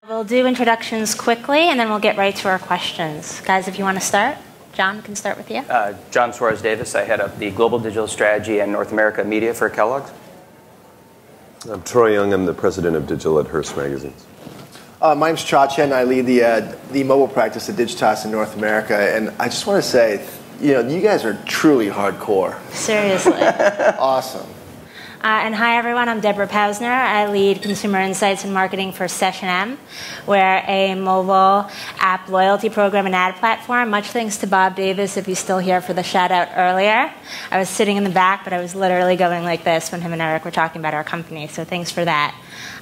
We'll do introductions quickly, and then we'll get right to our questions. Guys, if you want to start. John, we can start with you. John Suarez Davis. I head up the Global Digital Strategy and North America Media for Kellogg's. I'm Troy Young. I'm the president of digital at Hearst Magazines. My name's Cha Chen. I lead the mobile practice at Digitas in North America. And I just want to say, you guys are truly hardcore. Seriously. Awesome. And hi, everyone. I'm DEBORAH POWSNER. I lead consumer insights and marketing for SessionM. We're a mobile app loyalty program and ad platform. Much thanks to Bob Davis, if he's still here, for the shout out earlier. I was sitting in the back, but I was literally going like this when him and Eric were talking about our company. So thanks for that.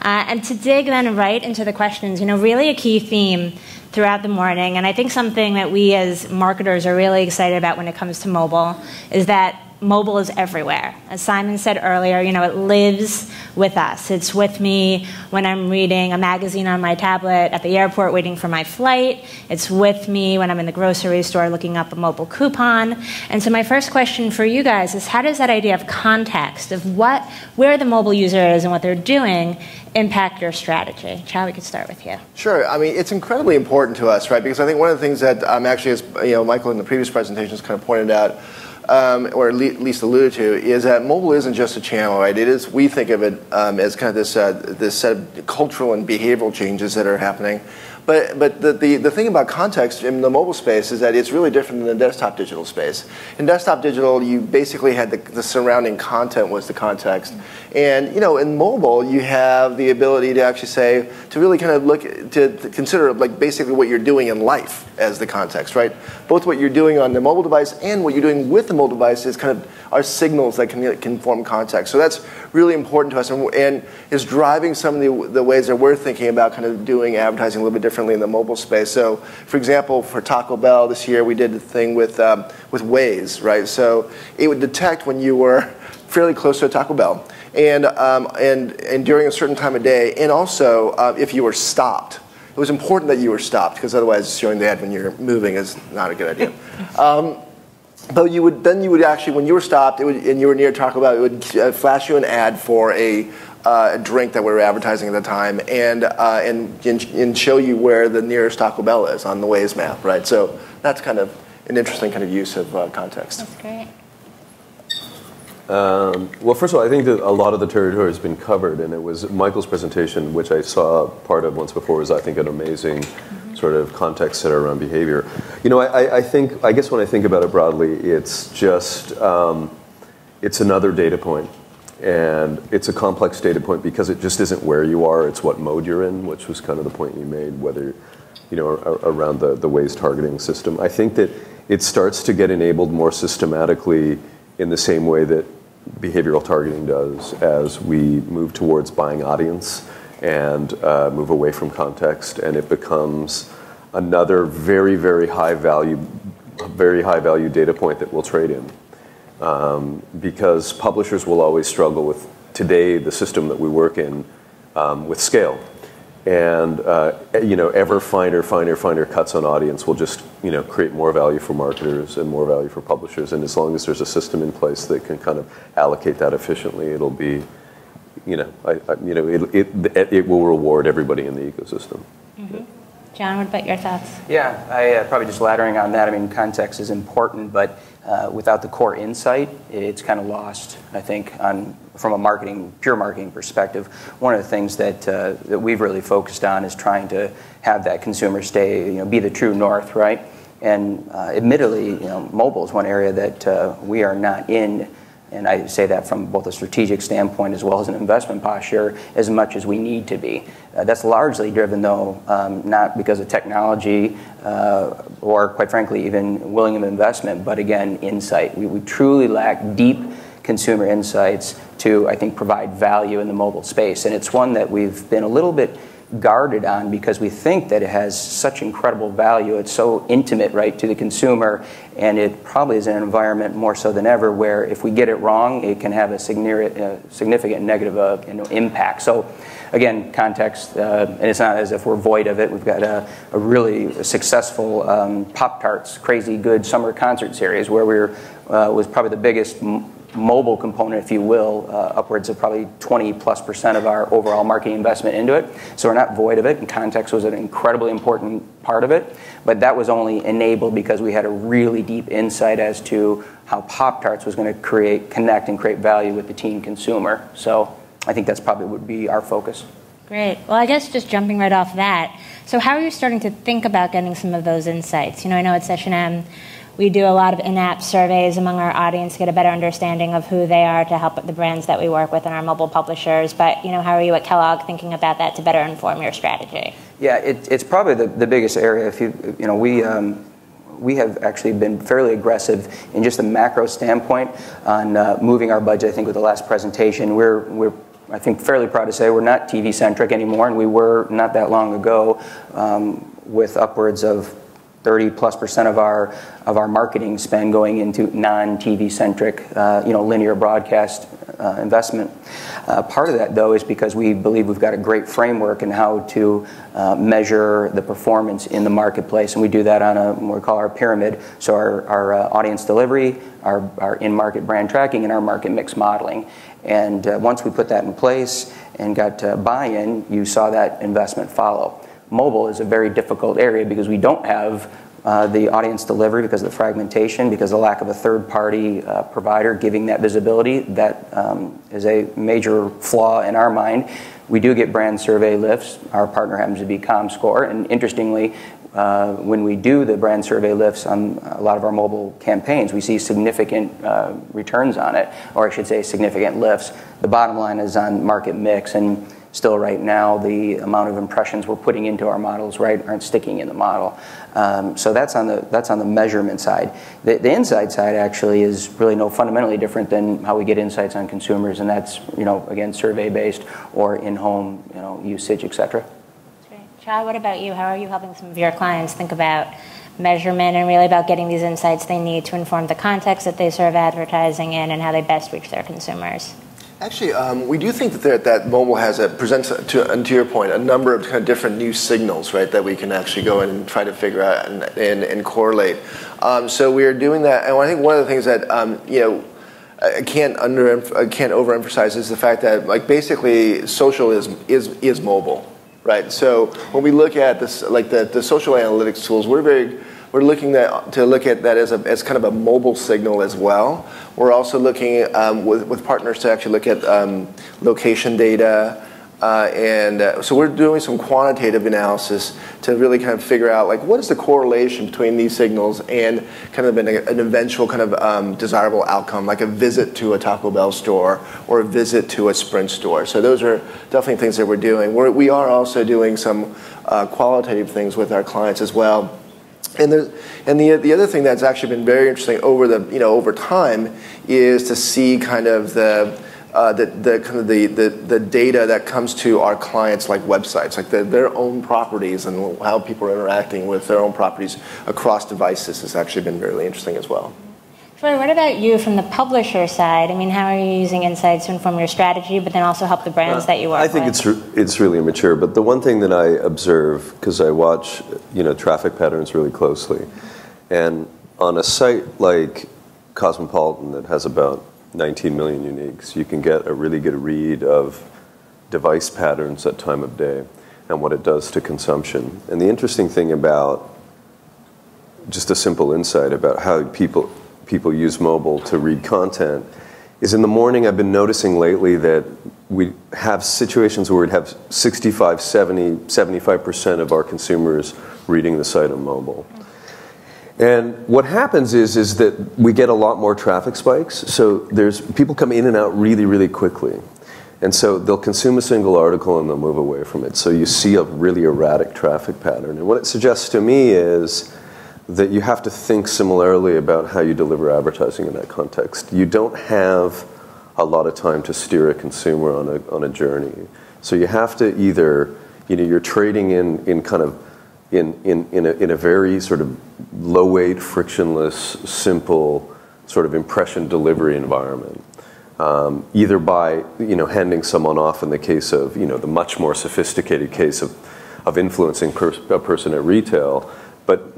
And to dig then right into the questions, really a key theme throughout the morning, and I think something that we as marketers are really excited about when it comes to mobile is that mobile is everywhere. As Simon said earlier, it lives with us. It's with me when I'm reading a magazine on my tablet at the airport waiting for my flight. It's with me when I'm in the grocery store looking up a mobile coupon. And so my first question for you guys is, how does that idea of context, of where the mobile user is and what they're doing, impact your strategy? Cha, we could start with you. Sure. I mean, it's incredibly important to us, right? Because I think one of the things that actually, as Michael in the previous presentations kind of pointed out, or at least alluded to, is that mobile isn't just a channel, right? It is. We think of it as kind of this set of cultural and behavioral changes that are happening. But the thing about context in the mobile space is that it's really different than the desktop digital space. In desktop digital, you basically had the surrounding content was the context. And in mobile, you have the ability to actually say, to really kind of look, to consider like basically what you're doing in life as the context, right? Both what you're doing on the mobile device and what you're doing with the mobile device is kind of are signals that can form context. So that's really important to us and is driving some of the ways that we're thinking about kind of doing advertising a little bit differently in the mobile space. So, for example, for Taco Bell this year, we did the thing with Waze, right? So it would detect when you were fairly close to a Taco Bell, and during a certain time of day, and also if you were stopped. It was important that you were stopped because otherwise showing the ad when you're moving is not a good idea. But you would actually, when you were stopped and you were near Taco Bell, it would flash you an ad for a drink that we were advertising at the time, and show you where the nearest Taco Bell is on the Waze map, right? So that's kind of an interesting kind of use of context. That's great. Well, first of all, I think that a lot of the territory has been covered, and it was Michael's presentation, which I saw part of once before, was I think an amazing sort of context setter around behavior. I guess when I think about it broadly, it's just it's another data point, and it's a complex data point because it just isn't where you are; it's what mode you're in, which was kind of the point you made, whether around the Waze targeting system. I think that it starts to get enabled more systematically in the same way that behavioral targeting does as we move towards buying audience and move away from context, and it becomes another very, very high value data point that we'll trade in, because publishers will always struggle with today the system that we work in with scale, and ever finer cuts on audience will just create more value for marketers and more value for publishers, and as long as there's a system in place that can kind of allocate that efficiently, it'll be it will reward everybody in the ecosystem. Mm-hmm. John, what about your thoughts? Yeah, I probably just laddering on that. I mean, context is important, but without the core insight, it's kind of lost, I think, from a pure marketing perspective. One of the things that we've really focused on is trying to have that consumer stay, be the true north, right? And admittedly, mobile is one area that we are not in. And I say that from both a strategic standpoint as well as an investment posture, as much as we need to be. That's largely driven, though, not because of technology or, quite frankly, even willing of investment, but again, insight. We truly lack deep consumer insights to, I think, provide value in the mobile space. And it's one that we've been a little bit guarded on because we think that it has such incredible value. It's so intimate, right, to the consumer, and it probably is an environment more so than ever where if we get it wrong, it can have a significant negative impact. So again, context, and it's not as if we're void of it. We've got a really successful Pop-Tarts Crazy Good Summer Concert Series where was probably the biggest mobile component, if you will, upwards of probably 20+% of our overall marketing investment into it. So we're not void of it, and context was an incredibly important part of it. But that was only enabled because we had a really deep insight as to how Pop-Tarts was going to connect and create value with the teen consumer. So I think that's probably would be our focus. Great. Well, I guess just jumping right off that, so how are you starting to think about getting some of those insights? I know at Session M, we do a lot of in-app surveys among our audience to get a better understanding of who they are to help the brands that we work with and our mobile publishers. But, how are you at Kellogg thinking about that to better inform your strategy? Yeah, it's probably the biggest area. We have actually been fairly aggressive in just a macro standpoint on moving our budget. I think with the last presentation, we're I think fairly proud to say we're not TV-centric anymore, and we were not that long ago with upwards of 30+% of our marketing spend going into non-TV centric, linear broadcast investment. Part of that, though, is because we believe we've got a great framework in how to measure the performance in the marketplace, and we do that on what we call our pyramid. So our audience delivery, our in-market brand tracking, and our market mix modeling. And once we put that in place and got buy-in, you saw that investment follow. Mobile is a very difficult area because we don't have the audience delivery because of the fragmentation, because of the lack of a third-party provider giving that visibility. That is a major flaw in our mind. We do get brand survey lifts. Our partner happens to be ComScore, and interestingly, when we do the brand survey lifts on a lot of our mobile campaigns, we see significant returns on it, or I should say significant lifts. The bottom line is on market mix, and still right now the amount of impressions we're putting into our models aren't sticking in the model. So that's on the measurement side. The inside side actually is really fundamentally different than how we get insights on consumers, and that's again survey based or in-home usage, etc. Chad, what about you? How are you helping some of your clients think about measurement and really about getting these insights they need to inform the context that they serve advertising in and how they best reach their consumers? Actually, we do think that mobile presents, to your point, a number of kind of different new signals, right, that we can actually go in and try to figure out and correlate. So we are doing that, and I think one of the things that I can't overemphasize is the fact that basically social is mobile. Right. So when we look at this, the social analytics tools, we're looking to look at that as kind of a mobile signal as well. We're also looking with partners to actually look at location data, and so we're doing some quantitative analysis to really kind of figure out what is the correlation between these signals and kind of an eventual kind of desirable outcome, like a visit to a Taco Bell store or a visit to a Sprint store. So those are definitely things that we're doing. We are also doing some qualitative things with our clients as well. And the other thing that's actually been very interesting over time is to see kind of the data that comes to our clients, like websites, like their own properties and how people are interacting with their own properties across devices has actually been really interesting as well. Troy, what about you from the publisher side? I mean, how are you using insights to inform your strategy, but then also help the brands that you work with? I think it's really immature, but the one thing that I observe, because I watch traffic patterns really closely, and on a site like Cosmopolitan that has about 19 million uniques, you can get a really good read of device patterns at time of day and what it does to consumption. And the interesting thing about just a simple insight about how people use mobile to read content is in the morning I've been noticing lately that we have situations where we'd have 65, 70, 75% of our consumers reading the site on mobile. And what happens is that we get a lot more traffic spikes. So people come in and out really, really quickly. And so they'll consume a single article and they'll move away from it. So you see a really erratic traffic pattern. And what it suggests to me is that you have to think similarly about how you deliver advertising in that context. You don't have a lot of time to steer a consumer on a journey. So you have to either, you're trading in kind of in a very sort of low-weight, frictionless, simple sort of impression delivery environment. Either by handing someone off in the case of the much more sophisticated case of influencing a person at retail, but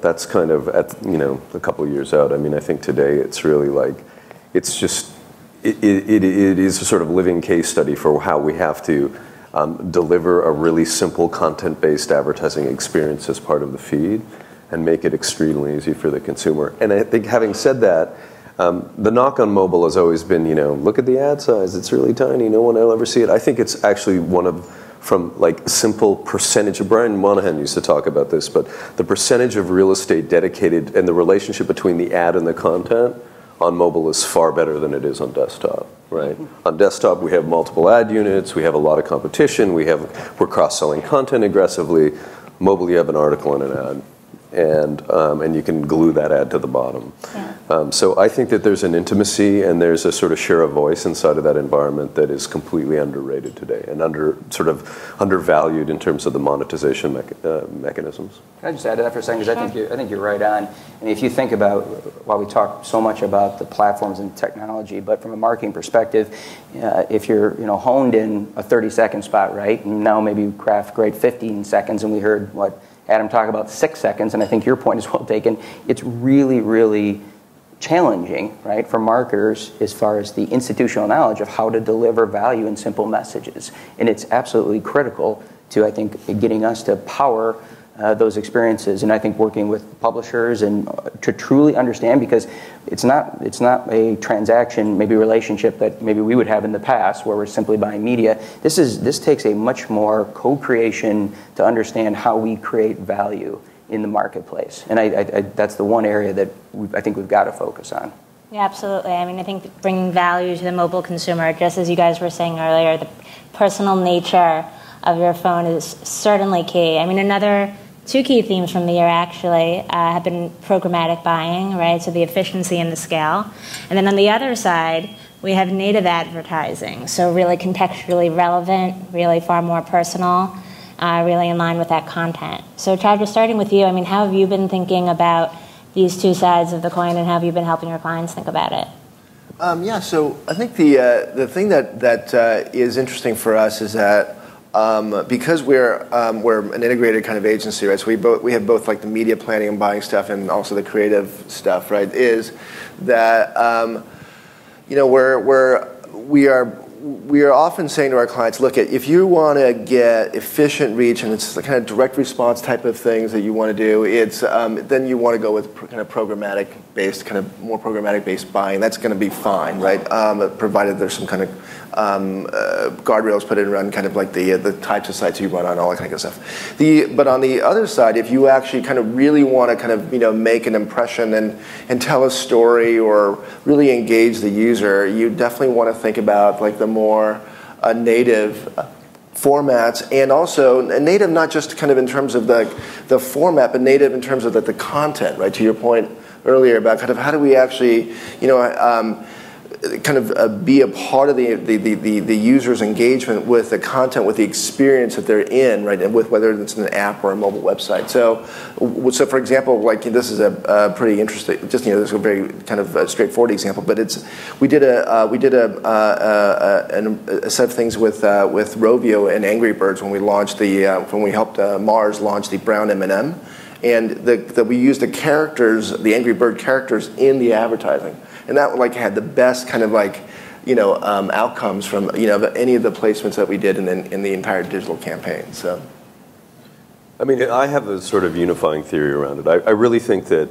that's kind of at a couple of years out. I mean, I think today it's really like it's just, it is a sort of living case study for how we have to deliver a really simple content-based advertising experience as part of the feed and make it extremely easy for the consumer. And I think having said that, the knock on mobile has always been, look at the ad size, it's really tiny, no one will ever see it. I think it's actually from like simple percentage, Brian Monahan used to talk about this, but the percentage of real estate dedicated and the relationship between the ad and the content on mobile is far better than it is on desktop, right? On desktop, we have multiple ad units, we have a lot of competition, we're cross-selling content aggressively. Mobile, you have an article and an ad. And you can glue that ad to the bottom. Yeah. So I think that there's an intimacy and there's a sort of share of voice inside of that environment that is completely underrated today and undervalued in terms of the monetization mechanisms. Can I just add to that for a second? Because I think you're right on. I mean, if you think about, while we talk so much about the platforms and technology, but from a marketing perspective, if you're honed in a 30-second spot, right, and now maybe you craft great 15 seconds, and we heard what Adam talk about 6 seconds, and I think your point is well taken. It's really, really challenging, right, for marketers as far as the institutional knowledge of how to deliver value in simple messages. And it's absolutely critical to, I think, getting us to power those experiences. And I think working with publishers and to truly understand, because it's not a transaction, maybe relationship that maybe we would have in the past where we're simply buying media. This takes a much more co-creation to understand how we create value in the marketplace. And that's the one area that I think we've got to focus on. Yeah, absolutely. I mean, I think bringing value to the mobile consumer, just as you guys were saying earlier, the personal nature of your phone is certainly key. I mean, another two key themes from the year actually have been programmatic buying, right? So the efficiency and the scale. And then on the other side, we have native advertising. So really contextually relevant, really far more personal, really in line with that content. So Chad, just starting with you, I mean, how have you been thinking about these two sides of the coin, and how have you been helping your clients think about it? Yeah, so I think the thing that is interesting for us is that because we're an integrated kind of agency, right? So we have both like the media planning and buying stuff, and also the creative stuff, right? Is that we are often saying to our clients, look, if you want to get efficient reach, and it's the kind of direct response type of things that you want to do, it's then you want to go with kind of more programmatic based buying. That's going to be fine, right? Provided there's some kind of guardrails put in around kind of like the types of sites you run on, all that kind of stuff. But on the other side, if you actually kind of really want to kind of make an impression and tell a story or really engage the user, you definitely want to think about like the more native formats, and also native not just kind of in terms of the format, but native in terms of the content, right? To your point earlier about kind of how do we actually kind of be a part of the user's engagement with the content, with the experience that they're in, right, and with whether it's an app or a mobile website. So for example, like this is a pretty interesting, just this is a very kind of straightforward example, but we did a set of things with Rovio and Angry Birds when we launched when we helped Mars launch the Brown M&M, and we used the Angry Bird characters in the advertising. And that like had the best kind of like, outcomes from any of the placements that we did in the entire digital campaign. So, I mean, I have a sort of unifying theory around it. I really think that,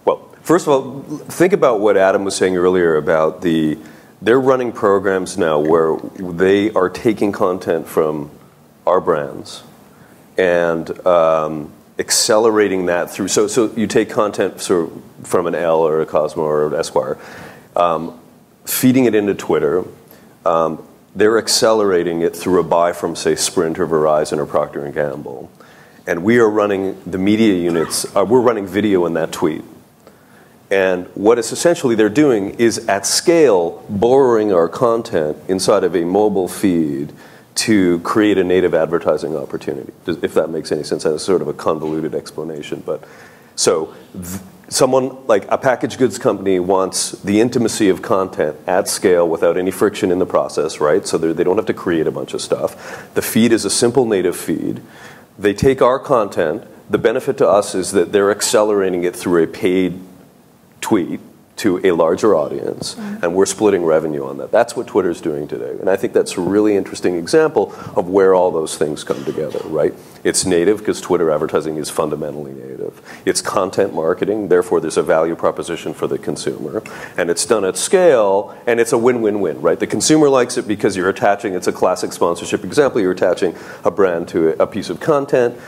well, first of all, think about what Adam was saying earlier about they're running programs now where they are taking content from our brands and accelerating that through. So you take content from an Elle or a Cosmo or an Esquire, feeding it into Twitter. They're accelerating it through a buy from, say, Sprint or Verizon or Procter & Gamble. And we are running the media units, we're running video in that tweet. And what is essentially they're doing is at scale borrowing our content inside of a mobile feed to create a native advertising opportunity, if that makes any sense. That's sort of a convoluted explanation. But so someone like a packaged goods company wants the intimacy of content at scale without any friction in the process, right? So they don't have to create a bunch of stuff. The feed is a simple native feed. They take our content. The benefit to us is that they're accelerating it through a paid tweet to a larger audience, and we're splitting revenue on that. That's what Twitter's doing today. And I think that's a really interesting example of where all those things come together, right? It's native because Twitter advertising is fundamentally native. It's content marketing, therefore there's a value proposition for the consumer. And it's done at scale, and it's a win-win-win, right? The consumer likes it because you're attaching, it's a classic sponsorship example, you're attaching a brand to a piece of content,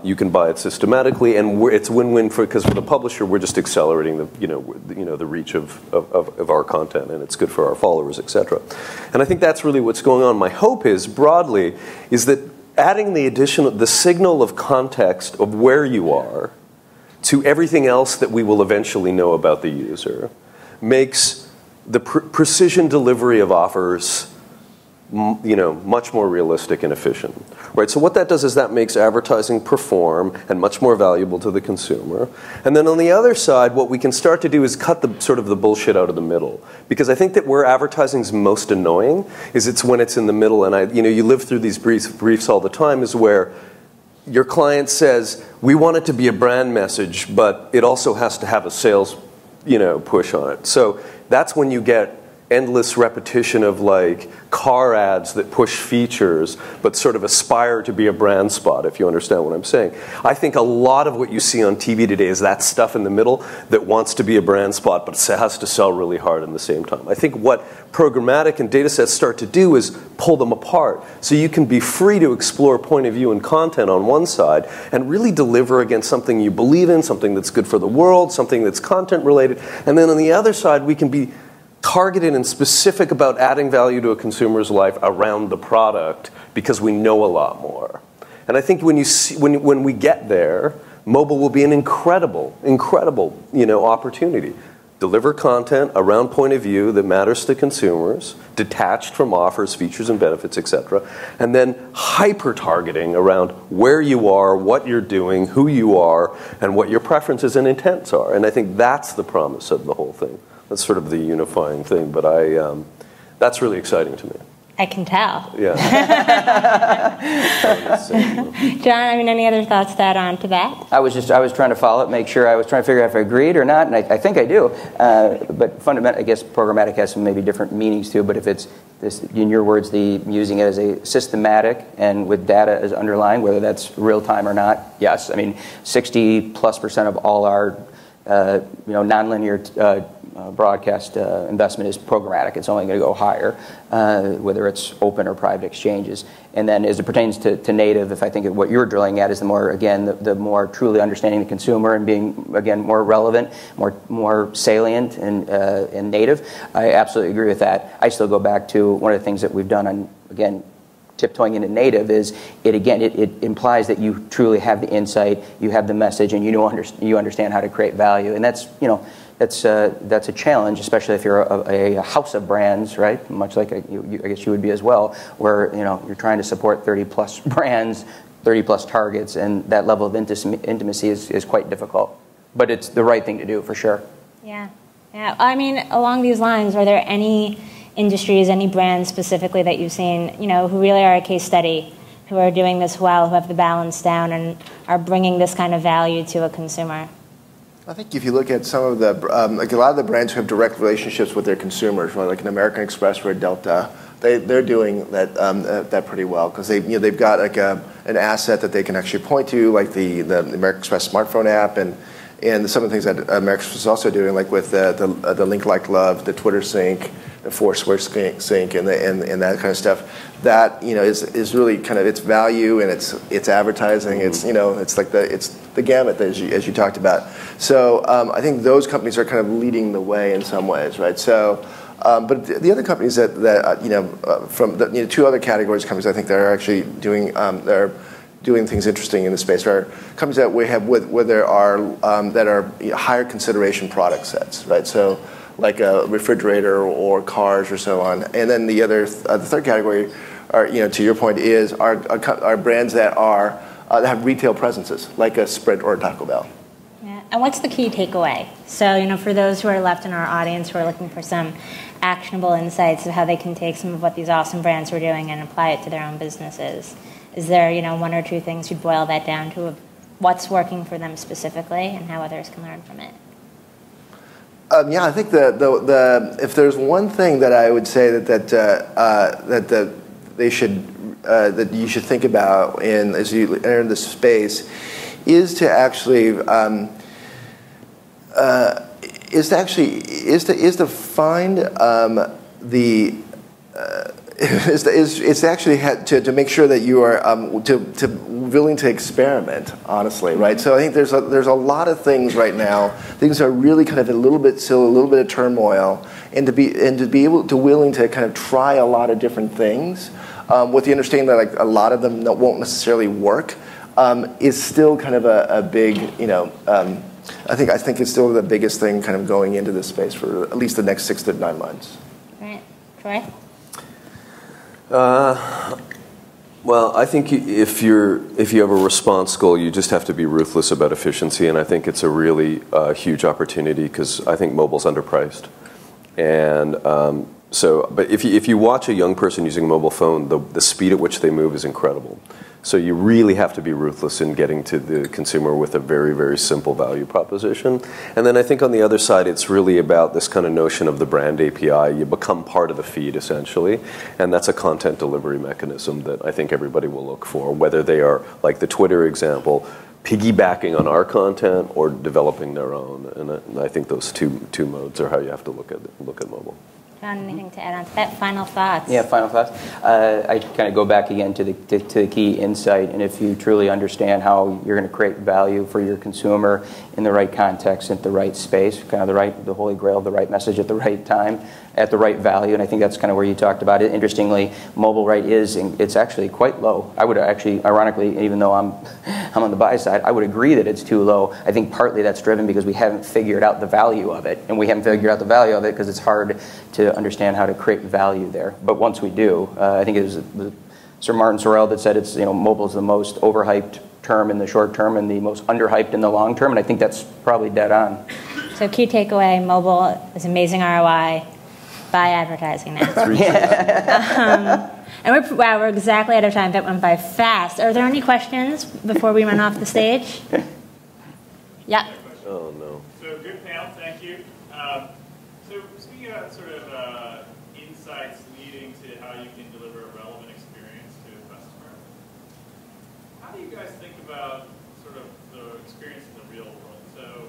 you can buy it systematically, and it's win-win because for the publisher, we're just accelerating the reach of our content, and it's good for our followers, etc. And I think that's really what's going on. My hope is, broadly, is that adding the signal of context of where you are to everything else that we will eventually know about the user makes the precision delivery of offers much more realistic and efficient, right? So what that does is that makes advertising perform and much more valuable to the consumer. And then on the other side, what we can start to do is cut the sort of the bullshit out of the middle, because I think that where advertising's most annoying is it's when it's in the middle. And you live through these briefs all the time, is where your client says, we want it to be a brand message, but it also has to have a sales push on it. So that's when you get endless repetition of like car ads that push features but sort of aspire to be a brand spot, if you understand what I'm saying. I think a lot of what you see on TV today is that stuff in the middle that wants to be a brand spot but has to sell really hard at the same time. I think what programmatic and data sets start to do is pull them apart, so you can be free to explore point of view and content on one side and really deliver against something you believe in, something that's good for the world, something that's content related, and then on the other side we can be targeted and specific about adding value to a consumer's life around the product because we know a lot more. And I think when we get there, mobile will be an incredible opportunity. Deliver content around point of view that matters to consumers, detached from offers, features, and benefits, etc. And then hyper-targeting around where you are, what you're doing, who you are, and what your preferences and intents are. And I think that's the promise of the whole thing. That's sort of the unifying thing, but that's really exciting to me. I can tell. Yeah. John, any other thoughts to add on to that? I was trying to follow it, make sure I was trying to figure out if I agreed or not, and I think I do. But fundamentally, I guess programmatic has some maybe different meanings too. But if it's this, in your words, using it as a systematic and with data as underlying, whether that's real time or not, yes. 60+% of all our nonlinear broadcast investment is programmatic. It's only going to go higher, whether it's open or private exchanges. And then as it pertains to native, if I think what you're drilling at is the more truly understanding the consumer and being, again, more relevant, more salient and native, I absolutely agree with that. I still go back to one of the things that we've done on, again, tiptoeing into native is it implies that you truly have the insight, you have the message, and you understand how to create value. And that's a challenge, especially if you're a house of brands, right? Much like I guess you would be as well, where you're trying to support 30+ brands, 30+ targets, and that level of intimacy is quite difficult. But it's the right thing to do for sure. Yeah. Along these lines, are there any industries, any brands specifically that you've seen, who really are a case study, who are doing this well, who have the balance down and are bringing this kind of value to a consumer? I think if you look at some of the, like a lot of the brands who have direct relationships with their consumers, like an American Express or a Delta, they're doing that pretty well because they've got like an asset that they can actually point to, like the American Express smartphone app and some of the things that American Express is also doing, like with the Link Like Love, the Twitter sync, the Foursquare sync, and that kind of stuff. That is really kind of its value and its advertising. Mm-hmm. It's the gamut as you talked about. So I think those companies are kind of leading the way in some ways, right? So, but the other companies that from the two other categories of companies I think that are actually doing things interesting in the space are companies that we have where there are that are higher consideration product sets, right? So like a refrigerator or cars or so on. And then the third category are, to your point, are brands that that have retail presences, like a Sprint or a Taco Bell. Yeah. And what's the key takeaway? So, for those who are left in our audience who are looking for some actionable insights of how they can take some of what these awesome brands are doing and apply it to their own businesses, is there, one or two things you'd boil that down to of what's working for them specifically and how others can learn from it? Yeah, I think if there's one thing that I would say that you should think about as you enter the space is to actually find to make sure that you are willing to experiment, honestly, right? So I think there's a lot of things right now. Things are really kind of a little bit of turmoil, and to be willing to kind of try a lot of different things, with the understanding that like a lot of them won't necessarily work, is still kind of a big, I think it's still the biggest thing kind of going into this space for at least the next 6 to 9 months. Right, Troy. Well, I think if you have a response goal, you just have to be ruthless about efficiency, and I think it's a really huge opportunity because I think mobile's underpriced. And but if you watch a young person using a mobile phone, the speed at which they move is incredible. So you really have to be ruthless in getting to the consumer with a very, very simple value proposition. And then I think on the other side, it's really about this kind of notion of the brand API. You become part of the feed, essentially. And that's a content delivery mechanism that I think everybody will look for, whether they are, like the Twitter example, piggybacking on our content or developing their own. And I think those two modes are how you have to look at mobile. John, anything to add on to that? Final thoughts? Yeah, final thoughts. I kind of go back again to the key insight, and if you truly understand how you're going to create value for your consumer in the right context, at the right space, kind of the holy grail, the right message at the right time, at the right value, and I think that's kind of where you talked about it. Interestingly, mobile rate it's actually quite low. I would actually, ironically, even though I'm on the buy side, I would agree that it's too low. I think partly that's driven because we haven't figured out the value of it, and we haven't figured out the value of it because it's hard to understand how to create value there. But once we do, I think it was Sir Martin Sorrell that said mobile is the most overhyped term in the short term and the most underhyped in the long term, and I think that's probably dead on. So key takeaway, mobile is amazing ROI. Buy advertising now. And we're exactly out of time. That went by fast. Are there any questions before we run off the stage? Yeah. Oh, no. So good panel, thank you. So speaking about sort of insights leading to how you can deliver a relevant experience to a customer, how do you guys think about sort of the experience in the real world? So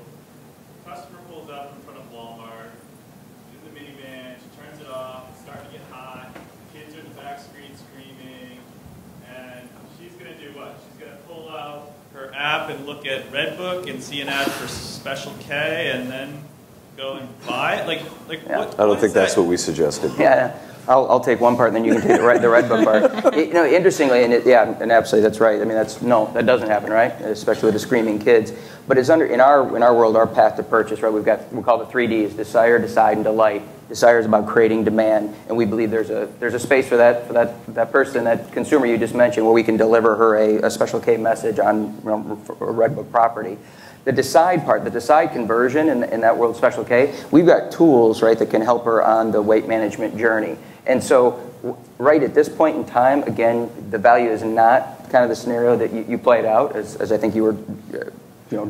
the customer pulls up in front of Walmart, in the minivan, she turns it off, it's starting to get hot, kids are in the back screen screaming, and she's going to do what? She's going to pull out her app and look at Redbook and see an ad for Special K and then go and buy it? Yeah. I don't think that's what we suggested. Yeah, I'll take one part, and then you can take the Redbook part. Interestingly, and absolutely, that's right. I mean, that doesn't happen, right? Especially with the screaming kids. But it's in our world, our path to purchase, right? We call it 3 Ds: desire, decide, and delight. Desire is about creating demand, and we believe there's a space for that person, that consumer you just mentioned, where we can deliver her a Special K message on a Redbook property. The decide part, the decide conversion in that world, Special K, we've got tools, right, that can help her on the weight management journey. And so right at this point in time, again, the value is not kind of the scenario that you played out, as I think you were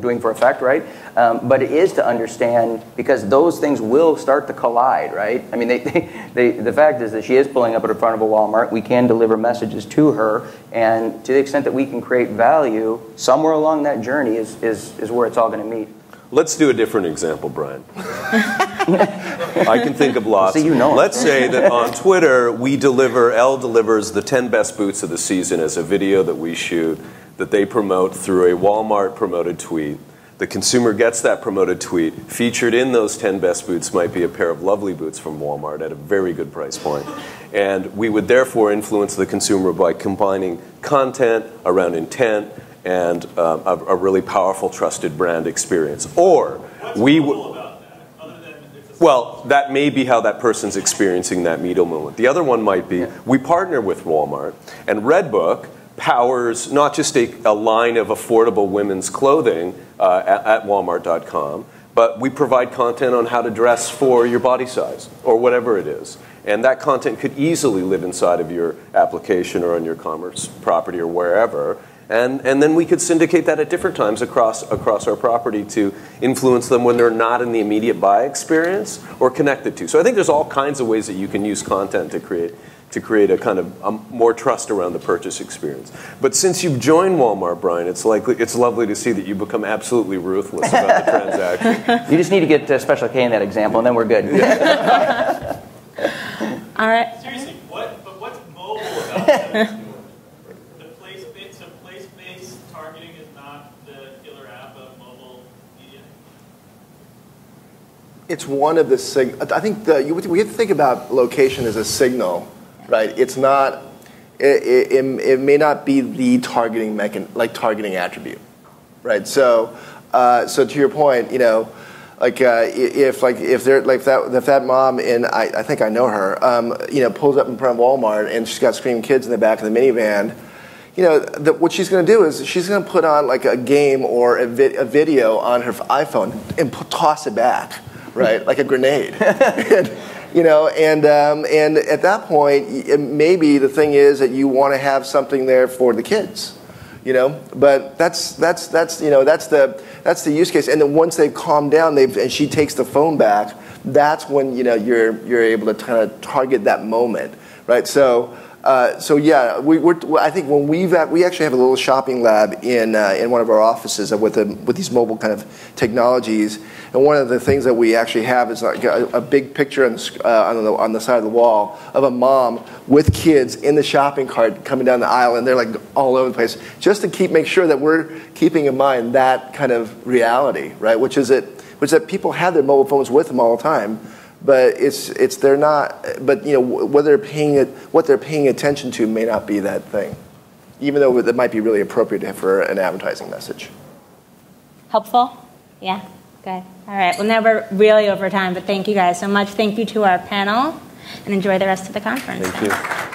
doing for effect, right? But it is to understand, because those things will start to collide, right? I mean, the fact is that she is pulling up in front of a Walmart. We can deliver messages to her, and to the extent that we can create value, somewhere along that journey is where it's all going to meet. Let's do a different example, Brian. I can think of lots. So Let's say that on Twitter, Elle delivers the 10 best boots of the season as a video that we shoot, that they promote through a Walmart promoted tweet. The consumer gets that promoted tweet. Featured in those 10 best boots might be a pair of lovely boots from Walmart at a very good price point. And we would therefore influence the consumer by combining content around intent and a really powerful, trusted brand experience. Or we would... Well, that may be how that person's experiencing that media moment. The other one might be, we partner with Walmart, and Redbook powers not just a line of affordable women's clothing at Walmart.com, but we provide content on how to dress for your body size, or whatever it is. And that content could easily live inside of your application or on your commerce property or wherever. And then we could syndicate that at different times across our property to influence them when they're not in the immediate buy experience or connected to. So I think there's all kinds of ways that you can use content to create a kind of more trust around the purchase experience. But since you've joined Walmart, Brian, it's lovely to see that you've become absolutely ruthless about the transaction. You just need to get Special K in that example, and then we're good. All right. Seriously, what's mobile about that? Place-based targeting is not the killer app of mobile media. It's one of the I think we have to think about location as a signal, right? It's not. It may not be the targeting targeting attribute, right? So to your point, you know, if that mom, and I think I know her, you know, pulls up in front of Walmart and she's got screaming kids in the back of the minivan, you know, what she's going to do is she's going to put on like a game or a video on her iPhone and toss it back, right, like a grenade. And, you know, and at that point, maybe the thing is that you want to have something there for the kids, you know. But that's the use case. And then once they've calmed down, and she takes the phone back, that's when, you know, you're able to kind of target that moment, right? So yeah, I think when we actually have a little shopping lab in one of our offices with these mobile kind of technologies, and one of the things that we actually have is like a big picture on the side of the wall of a mom with kids in the shopping cart coming down the aisle, and they're like all over the place, just to make sure that we're keeping in mind that kind of reality, right? Which is that people have their mobile phones with them all the time. But they're not. But you know what they're paying attention to may not be that thing, even though it might be really appropriate for an advertising message. Helpful? Yeah. Good. All right. Well, now we're really over time, but thank you guys so much. Thank you to our panel, and enjoy the rest of the conference. Thank you.